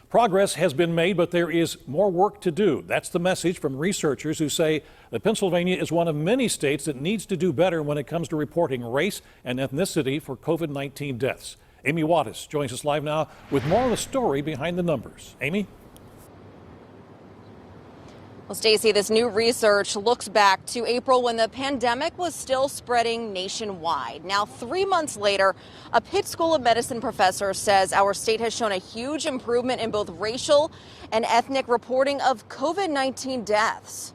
Progress has been made, but there is more work to do. That's the message from researchers who say that Pennsylvania is one of many states that needs to do better when it comes to reporting race and ethnicity for COVID-19 deaths. Amy Wadas joins us live now with more of the story behind the numbers. Amy? Well, Stacey, this new research looks back to April when the pandemic was still spreading nationwide. Now, 3 months later, a Pitt School of Medicine professor says our state has shown a huge improvement in both racial and ethnic reporting of COVID-19 deaths.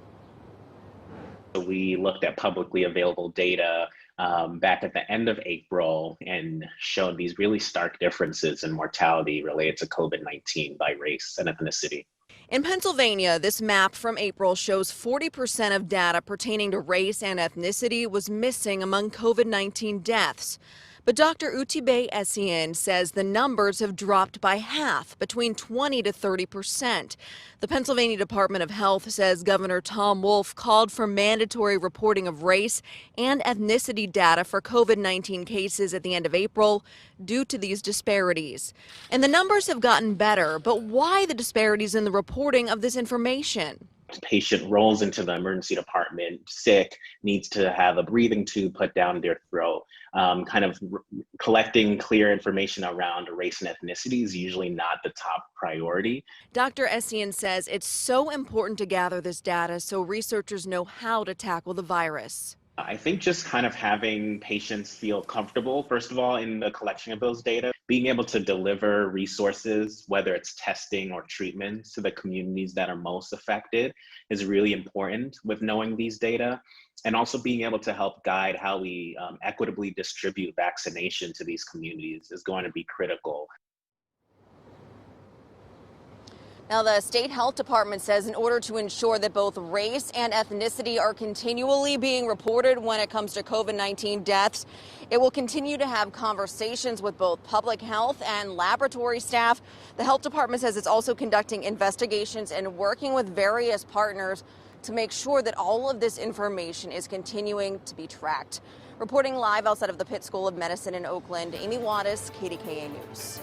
We looked at publicly available data back at the end of April and showed these really stark differences in mortality related to COVID-19 by race and ethnicity. In Pennsylvania, this map from April shows 40% of data pertaining to race and ethnicity was missing among COVID-19 deaths. But Dr. Utibe Essien says the numbers have dropped by half, between 20 to 30%. The Pennsylvania Department of Health says Governor Tom Wolf called for mandatory reporting of race and ethnicity data for COVID-19 cases at the end of April due to these disparities. And the numbers have gotten better, but why the disparities in the reporting of this information? Patient rolls into the emergency department sick, needs to have a breathing tube put down their throat. Collecting clear information around race and ethnicity is usually not the top priority. Dr. Essien says it's so important to gather this data so researchers know how to tackle the virus. I think just kind of having patients feel comfortable, first of all, in the collection of those data, being able to deliver resources, whether it's testing or treatments to the communities that are most affected is really important with knowing these data. And also being able to help guide how we equitably distribute vaccination to these communities is going to be critical. Now, the state health department says in order to ensure that both race and ethnicity are continually being reported when it comes to COVID-19 deaths, it will continue to have conversations with both public health and laboratory staff. The health department says it's also conducting investigations and working with various partners to make sure that all of this information is continuing to be tracked. Reporting live outside of the Pitt School of Medicine in Oakland, Amy Wadas, KDKA News.